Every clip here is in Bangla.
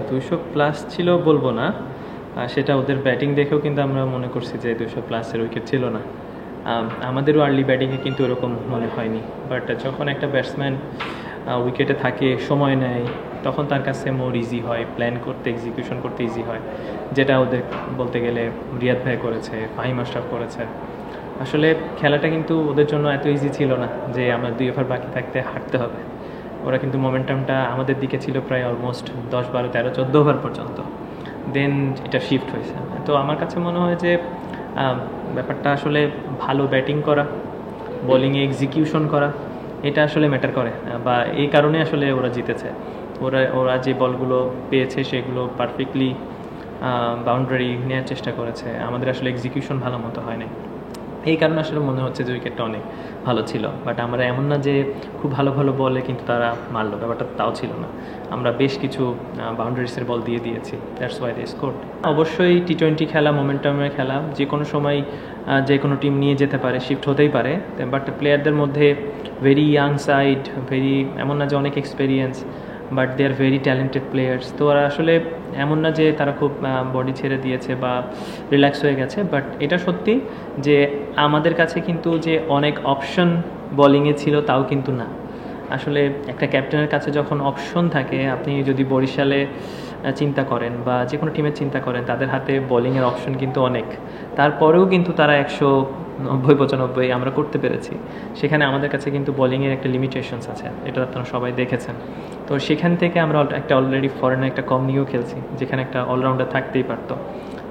200+ ছিল বলবো না, সেটা ওদের ব্যাটিং দেখেও কিন্তু আমরা মনে করছি যে 200+-এর উইকেট ছিল না। আমাদেরও আর্লি ব্যাটিংয়ে কিন্তু এরকম মনে হয়নি, বাট যখন একটা ব্যাটসম্যান উইকেটে থাকে, সময় নেয়, তখন তার কাছে মোর ইজি হয়, প্ল্যান করতে, এক্সিকিউশন করতে ইজি হয়, যেটা ওদের বলতে গেলে রিয়াদ ভাই করেছে, ফাহিম আশরাফ করেছে। আসলে খেলাটা কিন্তু ওদের জন্য এত ইজি ছিল না যে আমরা 2 ওভার বাকি থাকতে হারতে হবে। ওরা কিন্তু মোমেন্টামটা আমাদের দিকে ছিল প্রায় অলমোস্ট 10, 12, 13, 14 ওভার পর্যন্ত। দেন এটা শিফট হয়েছে। তো আমার কাছে মনে হয় যে ব্যাপারটা আসলে ভালো ব্যাটিং করা, বোলিংয়ে এক্সিকিউশন করা, এটা আসলে ম্যাটার করে, বা এই কারণে আসলে ওরা জিতেছে। ওরা যে বলগুলো পেয়েছে সেগুলো পারফেক্টলি বাউন্ডারি নেওয়ার চেষ্টা করেছে। আমাদের আসলে এক্সিকিউশন ভালো মতো হয় নাই, এই কারণে আসলে মনে হচ্ছে যে উইকেটটা অনেক ভালো ছিল। বাট আমরা এমন না যে খুব ভালো ভালো বলে কিন্তু তারা মারলো, ব্যাপারটা তাও ছিল না। আমরা বেশ কিছু বাউন্ডারিসের বল দিয়ে দিয়েছি, দ্যাটস ওয়াই দে স্কোরড। অবশ্যই টি20 খেলা, মোমেন্টামের খেলা, যে কোনো সময় যে কোনো টিম নিয়ে যেতে পারে, শিফট হতেই পারে। বাট প্লেয়ারদের মধ্যে ভেরি ইয়াং সাইড, এমন না যে অনেক experience, but they are very talented players. তো ওরা আসলে এমন না যে তারা খুব বডি ছেড়ে দিয়েছে বা রিল্যাক্স হয়ে গেছে, বাট এটা সত্যি যে আমাদের কাছে কিন্তু যে অনেক অপশন বোলিংয়ে ছিল তাও কিন্তু না। আসলে একটা ক্যাপ্টেনের কাছে যখন অপশন থাকে, আপনি যদি বরিশালে চিন্তা করেন বা যে কোনো টিমের চিন্তা করেন, তাদের হাতে বোলিংয়ের অপশন কিন্তু অনেক, তারপরেও কিন্তু তারা 190-95 আমরা করতে পেরেছি। সেখানে আমাদের কাছে কিন্তু বোলিংয়ের একটা লিমিটেশনস আছে, এটা আপনারা সবাই দেখেছেন। তো সেখান থেকে আমরা একটা অলরেডি ফরেনার একটা কম নিয়েও খেলছি, যেখানে একটা অলরাউন্ডার থাকতেই পারতো।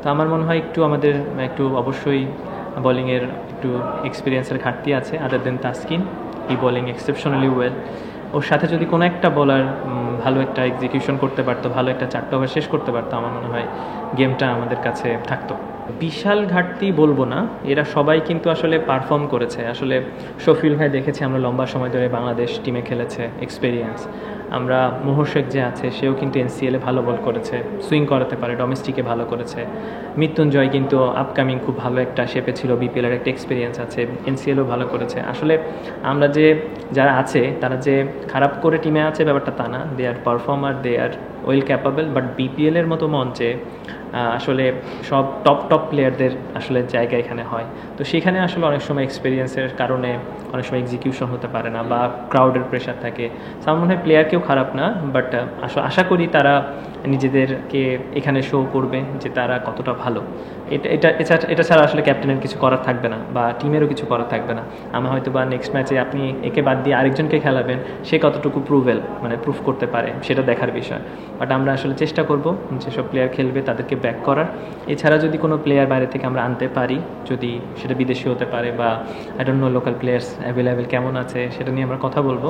তো আমার মনে হয় আমাদের অবশ্যই বোলিংয়ের একটু এক্সপিরিয়েন্সের ঘাটতি আছে। আদার দেন তাসকিন, ই বোলিং এক্সেপশনালি ওয়েল। ওর সাথে যদি কোনো একটা বলার ভালো একটা এক্সিকিউশন করতে পারতো, ভালো একটা 4টা ওভার শেষ করতে পারতো, আমার মনে হয় গেমটা আমাদের কাছে থাকতো। বিশাল ঘাটতি বলবো না, এরা সবাই কিন্তু আসলে পারফর্ম করেছে। আসলে শফিউল ভাই দেখেছি আমরা লম্বা সময় ধরে বাংলাদেশ টিমে খেলেছে, এক্সপেরিয়েন্স। আমরা মোহর শেখ যে আছে, সেও কিন্তু এনসিএলে ভালো বল করেছে, সুইং করাতে পারে, ডোমেস্টিকে ভালো করেছে। মৃত্যুঞ্জয় কিন্তু আপকামিং খুব ভালো একটা শেপে ছিল, বিপিএলের একটা এক্সপিরিয়েন্স আছে, এনসিএলও ভালো করেছে। আসলে আমরা যারা আছে তারা যে খারাপ করে টিমে আছে ব্যাপারটা তা না, they are performer, they are well capable. But বিপিএলের মতো মঞ্চে আসলে সব টপ প্লেয়ারদের আসলে জায়গা এখানে হয়। তো সেখানে আসলে অনেক সময় এক্সপিরিয়েন্সের কারণে অনেক সময় এক্সিকিউশন হতে পারে না, বা ক্রাউডের প্রেশার থাকে। আমার মনে হয় প্লেয়ার কেউ খারাপ না, বাট আশা করি তারা নিজেদেরকে এখানে শো করবে যে তারা কতটা ভালো। এটা ছাড়া আসলে ক্যাপ্টেনের কিছু করার থাকবে না, বা টিমেরও কিছু করার থাকবে না। আমার হয়তো বা নেক্সট ম্যাচে আপনি একে বাদ দিয়ে আরেকজনকে খেলাবেন, সে কতটুকু প্রুফ করতে পারে, সেটা দেখার বিষয়। বাট আমরা আসলে চেষ্টা করব যেসব প্লেয়ার খেলবে তাদেরকে ব্যাক করার। এছাড়া যদি কোনো প্লেয়ার বাইরে থেকে আমরা আনতে পারি, যদি সেটা বিদেশি হতে পারে বা I don't know local players available কেমন আছে, সেটা নিয়ে আমরা কথা বলবো।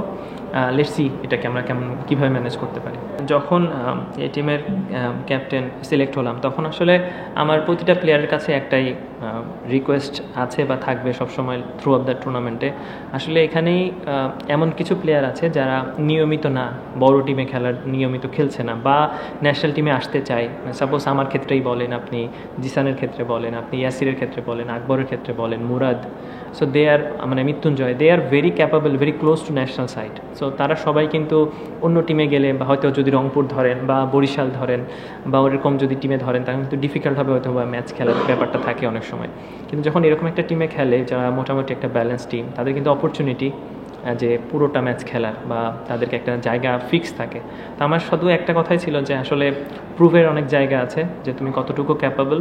লেটস সি এটাকে আমরা কীভাবে ম্যানেজ করতে পারি। যখন এই টিমের ক্যাপ্টেন সিলেক্ট হলাম, তখন আসলে আমার প্রতিটা প্লেয়ারের কাছে একটাই রিকোয়েস্ট আছে বা থাকবে সবসময় থ্রু অফ দ্য টুর্নামেন্টে। আসলে এখানেই এমন কিছু প্লেয়ার আছে যারা নিয়মিত না, বড় টিমে নিয়মিত খেলছে না, বা ন্যাশনাল টিমে আসতে চায়। সাপোজ আমার ক্ষেত্রেই বলেন, আপনি জিসানের ক্ষেত্রে বলেন, আপনি ইয়াসিরের ক্ষেত্রে বলেন, আকবরের ক্ষেত্রে বলেন, Murad. So they are Mrityunjoy, they are very capable, very close to national side. So তারা সবাই কিন্তু অন্য টিমে গেলে, বা হয়তো যদি রংপুর ধরেন বা বরিশাল ধরেন বা ওরকম যদি টিমে ধরেন, তাহলে কিন্তু ডিফিকাল্ট হবে হয়তো বা ম্যাচ খেলার ব্যাপারটা থাকে অনেক সময়। কিন্তু যখন এরকম একটা টিমে খেলে যারা মোটামুটি একটা ব্যালেন্স টিম, তাদের কিন্তু অপরচুনিটি যে পুরোটা ম্যাচ খেলার, বা তাদেরকে একটা জায়গা ফিক্স থাকে। তো আমার শুধু একটা কথাই ছিল যে আসলে প্রুভের অনেক জায়গা আছে, যে তুমি কতটুকু ক্যাপাবল।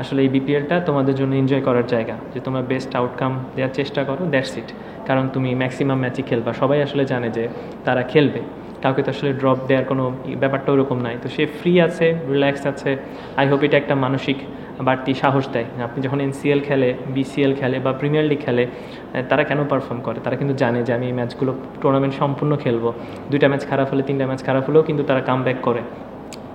আসলে এই বিপিএলটা তোমাদের জন্য এনজয় করার জায়গা, যে তোমরা বেস্ট আউটকাম দেওয়ার চেষ্টা করো, দ্যাটস ইট। কারণ তুমি ম্যাক্সিমাম ম্যাচই খেলবা, সবাই আসলে জানে যে তারা খেলবে, কাউকে তো আসলে ড্রপ দেওয়ার কোনো ব্যাপারটা ওরকম নাই। তো সে ফ্রি আছে, রিল্যাক্স আছে। আই হোপ এটা একটা মানসিক বাড়তি সাহস দেয়। আপনি যখন এনসিএল খেলে, বিসিএল খেলে বা প্রিমিয়ার লিগ খেলে, তারা কেন পারফর্ম করে? তারা কিন্তু জানে যে আমি এই ম্যাচগুলো টুর্নামেন্ট সম্পূর্ণ খেলবো। 2টা ম্যাচ খারাপ হলে, 3টা ম্যাচ খারাপ হলেও কিন্তু তারা কাম ব্যাক করে।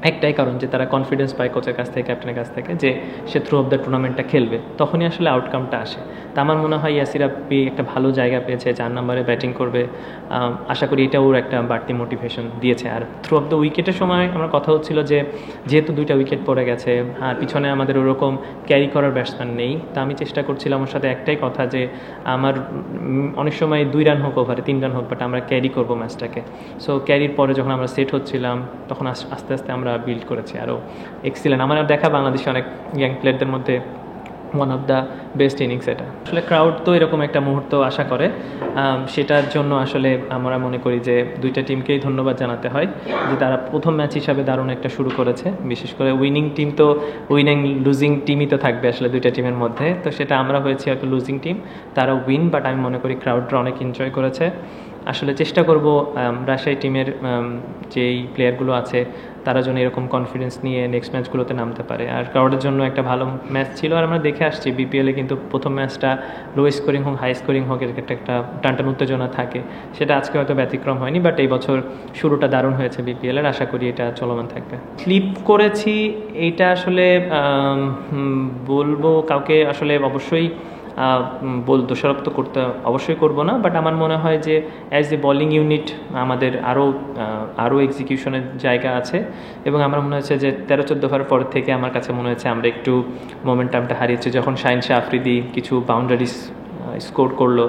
একটাই কারণ, যে তারা কনফিডেন্স পায় কোচের কাছ থেকে, ক্যাপ্টেনের কাছ থেকে, যে সে থ্রু অফ দ্য টুর্নামেন্টটা খেলবে, তখনই আসলে আউটকামটা আসে। তা আমার মনে হয় ইয়াসির আপ্পি একটা ভালো জায়গা পেয়েছে, 4 নম্বরে ব্যাটিং করবে। আশা করি এটা ওর একটা বাড়তি মোটিভেশন দিয়েছে। আর থ্রু অফ দ্য উইকেটের সময় আমার কথা হচ্ছিল যে যেহেতু 2টা উইকেট পড়ে গেছে, আর পিছনে আমাদের ওরকম ক্যারি করার ব্যাটসম্যান নেই, তা আমি চেষ্টা করছিলাম ওর সাথে একটাই কথা, যে আমার অনেক সময় 2 রান হোক ওভারে, 3 রান হোক, বাট আমরা ক্যারি করবো ম্যাচটাকে। সো ক্যারির পরে যখন আমরা সেট হচ্ছিলাম, তখন আস্তে আস্তে আমরা আমরা বিল্ড করেছি আরও এক্সিলেন্ট। আমার দেখা বাংলাদেশে অনেক ইয়াং প্লেয়ারদের মধ্যে one of the best innings এটা। আসলে ক্রাউড তো এরকম একটা মুহূর্ত আশা করে, সেটার জন্য আসলে আমরা মনে করি যে দুইটা টিমকেই ধন্যবাদ জানাতে হয় যে তারা প্রথম ম্যাচ হিসাবে দারুণ একটা শুরু করেছে। বিশেষ করে উইনিং টিম তো উইনিং লুজিং টিমই তো থাকবে আসলে দুইটা টিমের মধ্যে, তো সেটা আমরা হয়েছি হয়তো লুজিং টিম, তারা উইন, বাট আমি মনে করি ক্রাউডরা অনেক এনজয় করেছে। আসলে চেষ্টা করব রাজশাহী টিমের যেই প্লেয়ারগুলো আছে তারা যেন এরকম কনফিডেন্স নিয়ে নেক্সট ম্যাচগুলোতে নামতে পারে। আর ক্রাউডের জন্য একটা ভালো ম্যাচ ছিল, আর আমরা দেখে আসছি বিপিএলে কিন্তু প্রথম ম্যাচটা লো স্কোরিং হোক হাই স্কোরিং হোক এর একটা টানটান উত্তেজনা থাকে, সেটা আজকে হয়তো ব্যতিক্রম হয়নি, বাট এই বছর শুরুটা দারুণ হয়েছে বিপিএলের, আশা করি এটা চলমান থাকবে। স্লিপ করেছি এইটা আসলে বলবো কাউকে আসলে অবশ্যই দোষারোপ তো করতে অবশ্যই করব না, বাট আমার মনে হয় যে অ্যাজ এ বোলিং ইউনিট আমাদের আরও এক্সিকিউশনের জায়গা আছে, এবং আমার মনে হচ্ছে যে 13-14 ওভার পর থেকে আমার কাছে মনে হচ্ছে আমরা একটু মোমেন্টামটা হারিয়েছি। যখন শাহিন শাহ আফ্রিদি কিছু বাউন্ডারিজ স্কোর করলো,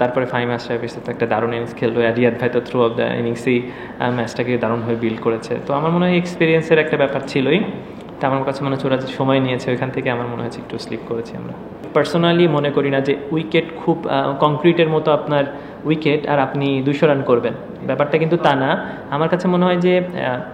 তারপরে ফাহিম আশরাফ এসে তো একটা দারুণ ইনিংস খেললো, আর রিয়াদ ভাই তো থ্রু অফ দ্য ইনিংসেই ম্যাচটাকে দারুণভাবে বিল্ড করেছে। তো আমার মনে হয় এক্সপিরিয়েন্সের একটা ব্যাপার ছিলই, তা আমার কাছে মনে হচ্ছে ওরা যে সময় নিয়েছে ওইখান থেকে আমার মনে হচ্ছে একটু স্লিপ করেছি আমরা। পার্সোনালি মনে করি না যে উইকেট খুব কংক্রিটের মতো আপনার উইকেট আর আপনি 200 রান করবেন, ব্যাপারটা কিন্তু তা না। আমার কাছে মনে হয় যে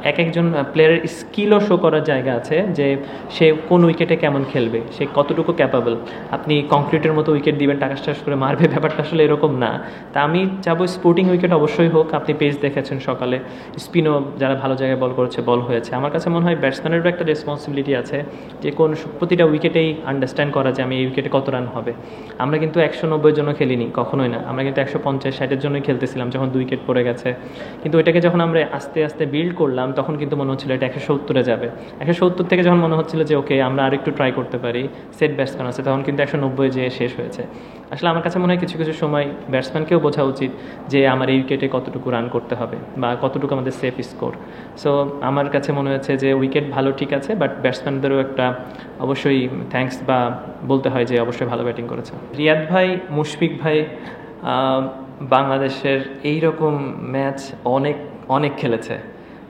এক একজন প্লেয়ারের স্কিলও শো করার জায়গা আছে, যে সে কোন উইকেটে কেমন খেলবে, সে কতটুকু ক্যাপাবল। আপনি কংক্রিটের মতো উইকেট দিবেন টাকাস টাস করে মারবে, ব্যাপারটা আসলে এরকম না। তা আমি চাবো স্পোর্টিং উইকেট অবশ্যই হোক। আপনি পেস দেখেছেন সকালে, স্পিনও যারা ভালো জায়গায় বল করেছে বল হয়েছে। আমার কাছে মনে হয় ব্যাটসম্যানেরও একটা রেসপন্সিবিলিটি আছে যে প্রতিটা উইকেটেই আন্ডারস্ট্যান্ড করা যে আমি এই উইকেটে কত রান হবে। আমরা কিন্তু 190 জন্য খেলিনি, কখনোই না। আমরা কিন্তু 150-60-এর জন্যই খেলতেছিলাম যখন 2 উইকেট পড়ে গেছে। কিন্তু ওইটাকে যখন আমরা আস্তে আস্তে বিল্ড করলাম তখন কিন্তু মনে হচ্ছিল এটা 170-এ যাবে। 170 থেকে যখন মনে হচ্ছিল যে ওকে আমরা আরেকটু ট্রাই করতে পারি, সেট ব্যাটসম্যান আছে, তখন কিন্তু 190 যেয়ে শেষ হয়েছে। আসলে আমার কাছে মনে হয় কিছু কিছু সময় ব্যাটসম্যানকেও বোঝা উচিত যে আমার এই উইকেটে কতটুকু রান করতে হবে বা কতটুকু আমাদের সেফ স্কোর। সো আমার কাছে মনে হয়েছে যে উইকেট ভালো ঠিক আছে, বাট ব্যাটসম্যানদেরও একটা অবশ্যই থ্যাঙ্কস বা বলতে হয় যে অবশ্যই ভালো ব্যাটিং করেছে। রিয়াদ ভাই, মুশফিক ভাই বাংলাদেশের এইরকম ম্যাচ অনেক অনেক খেলেছে,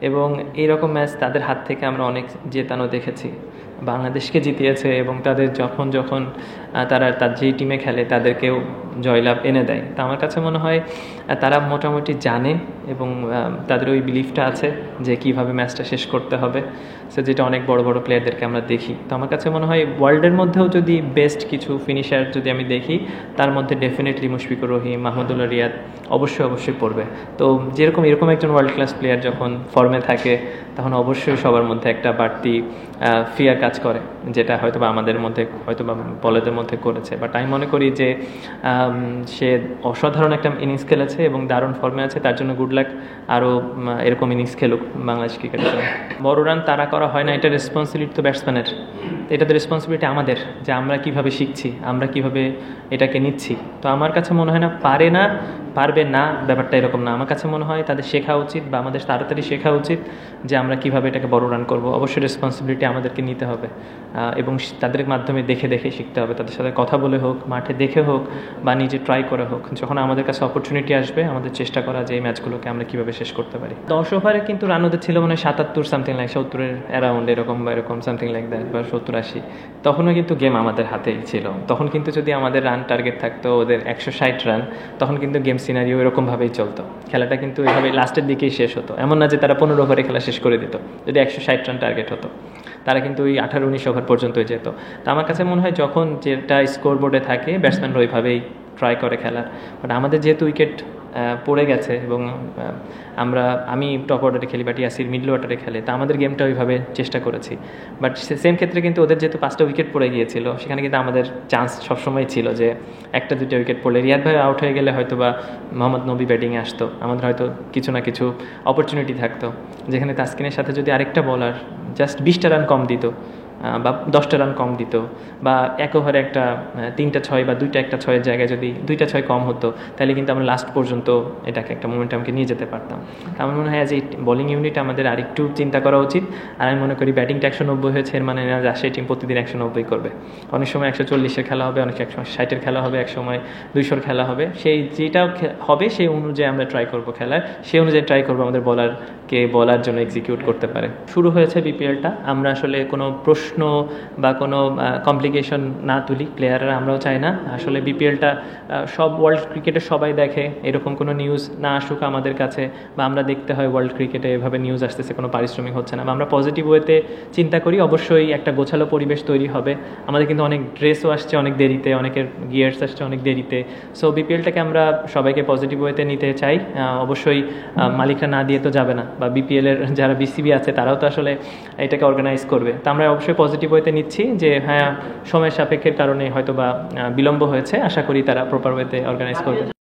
এবং এইরকম ম্যাচ তাদের হাত থেকে আমরা অনেক জেতানো দেখেছি। বাংলাদেশকে জিতিয়েছে, এবং তাদের যখন যখন তারা যেই টিমে খেলে তাদেরকেও জয়লাভ এনে দেয়। তো আমার কাছে মনে হয় তারা মোটামুটি জানে, এবং তাদের ওই বিলিফটা আছে যে কীভাবে ম্যাচটা শেষ করতে হবে, সো যেটা অনেক বড় বড় প্লেয়ারদেরকে আমরা দেখি। তো আমার কাছে মনে হয় ওয়ার্ল্ডের মধ্যেও যদি বেস্ট কিছু ফিনিশার যদি আমি দেখি, তার মধ্যে ডেফিনেটলি মুশফিকুর রহিম, মাহমুদুল্লাহ রিয়াদ অবশ্যই পড়বে। তো এরকম একজন ওয়ার্ল্ড ক্লাস প্লেয়ার যখন ফর্মে থাকে তখন অবশ্যই সবার মধ্যে একটা বাড়তি ফিয়ার কাজ করে, যেটা হয়তো বা আমাদের মধ্যে হয়তো বা বলেদের মধ্যে করেছে। বাট আমি মনে করি যে সে অসাধারণ একটা ইনিংস খেলেছে এবং দারুণ ফর্মে আছে, তার জন্য গুড লাক। আরও এরকম ইনিংস খেলুক বাংলাদেশ ক্রিকেটের জন্য। বড় রান তারা করা হয় না, এটা রেসপন্সিবিলিটি তো ব্যাটসম্যানের, এটা তো রেসপন্সিবিলিটি আমাদের, যে আমরা কিভাবে শিখছি, আমরা কিভাবে এটাকে নিচ্ছি। তো আমার কাছে মনে হয় না পারবে না, ব্যাপারটা এরকম না। আমার কাছে মনে হয় তাদের শেখা উচিত, বা আমাদের তাড়াতাড়ি শেখা উচিত যে আমরা কিভাবে এটাকে বড় রান করব। অবশ্যই রেসপন্সিবিলিটি আমাদেরকে নিতে হবে, এবং তাদের মাধ্যমে দেখে দেখে শিখতে হবে। তাদের সাথে কথা বলে হোক, মাঠে দেখে হোক, বা নিজে ট্রাই করে হোক। যখন আমাদের কাছে অপরচুনিটি আসবে, আমাদের চেষ্টা করা যে এই ম্যাচগুলোকে আমরা কীভাবে শেষ করতে পারি। 10 ওভারে কিন্তু রান ওদের ছিল মানে 77 সামথিং লাইক 70-এর অ্যারাউন্ড এরকম বা এরকম সামথিং লাইক দ্যাট, বা 70-80। তখনও কিন্তু গেম আমাদের হাতেই ছিল। তখন কিন্তু যদি আমাদের রান টার্গেট থাকতো ওদের 160 রান, তখন কিন্তু গেম সিনারিও এরকমভাবেই চলতো। খেলাটা কিন্তু এভাবে লাস্টের দিকেই শেষ হতো। এমন না যে তারা 15 ওভারে খেলা শেষ করে দিত। যদি 160 রান টার্গেট হতো, তারা কিন্তু ওই 18-19 ওভার পর্যন্তই যেত। তো আমার কাছে মনে হয় যখন যেটা স্কোর বোর্ডে থাকে ব্যাটসম্যানরা ওইভাবেই ট্রাই করে খেলার। বাট আমাদের যেহেতু উইকেট পড়ে গেছে, এবং আমি টপ অর্ডারে খেলি, বাট ইয়াসির মিডল অর্ডারে খেলে, তা আমাদের গেমটা ওইভাবে চেষ্টা করেছি। বাট সেম ক্ষেত্রে কিন্তু ওদের যেহেতু 5টা উইকেট পড়ে গিয়েছিল, সেখানে কিন্তু আমাদের চান্স সবসময় ছিল যে 1-2 উইকেট পড়লে রিয়াদ ভাই আউট হয়ে গেলে হয়তো বা মোহাম্মদ নবী ব্যাটিংয়ে আসতো, আমাদের হয়তো কিছু না কিছু অপরচুনিটি থাকতো, যেখানে তাসকিনের সাথে যদি আরেকটা বলার জাস্ট 20টা রান কম দিত, বা 10টা রান কম দিত, বা এক ওভারে একটা 3টা 6 বা 2টা একটা 6-এর জায়গায় যদি 2টা 6 কম হতো, তাহলে কিন্তু আমরা লাস্ট পর্যন্ত এটাকে একটা মোমেন্টামকে নিয়ে যেতে পারতাম। আমার মনে হয় যে বোলিং ইউনিট আমাদের আরেকটু চিন্তা করা উচিত। আর আমি মনে করি ব্যাটিংটা 190 হয়েছে, এর মানে না রাজশাহী টিম প্রতিদিন 190 করবে। অনেক সময় 140-এর খেলা হবে, অনেক সময় 60-এর খেলা হবে, এক সময় 200-র খেলা হবে। সেই যেটাও হবে সেই অনুযায়ী আমরা ট্রাই করব খেলার, সেই অনুযায়ী ট্রাই করবো আমাদের বলারকে বলার জন্য এক্সিকিউট করতে পারে। শুরু হয়েছে বিপিএলটা, আমরা আসলে কোনো প্রশ্ন বা কোনো কমপ্লিকেশন না তুলি, প্লেয়াররা আমরাও চাই না। আসলে বিপিএলটা সব ওয়ার্ল্ড ক্রিকেটে সবাই দেখে, এরকম কোনো নিউজ না আসুক আমাদের কাছে, বা আমরা দেখতে হয় ওয়ার্ল্ড ক্রিকেটে এভাবে নিউজ আসতেছে, কোনো পারিশ্রমিক হচ্ছে না, বা আমরা পজিটিভ ওয়েতে চিন্তা করি। অবশ্যই একটা গোছালো পরিবেশ তৈরি হবে। আমাদের কিন্তু অনেক ড্রেসও আসছে অনেক দেরিতে, অনেকের গিয়ার্স আসছে অনেক দেরিতে। সো বিপিএলটাকে আমরা সবাইকে পজিটিভ ওয়েতে নিতে চাই। অবশ্যই মালিকরা না দিয়ে তো যাবে না, বা বিপিএলের যারা বিসিবি আছে তারাও তো আসলে এটাকে অর্গানাইজ করবে। তো আমরা অবশ্যই পজিটিভ ওয়েতে নিচ্ছি যে হ্যাঁ, সময়ের সাপেক্ষের কারণে হয়তো বা বিলম্ব হয়েছে, আশা করি তারা প্রপার ওয়েতে অর্গানাইজ করবে।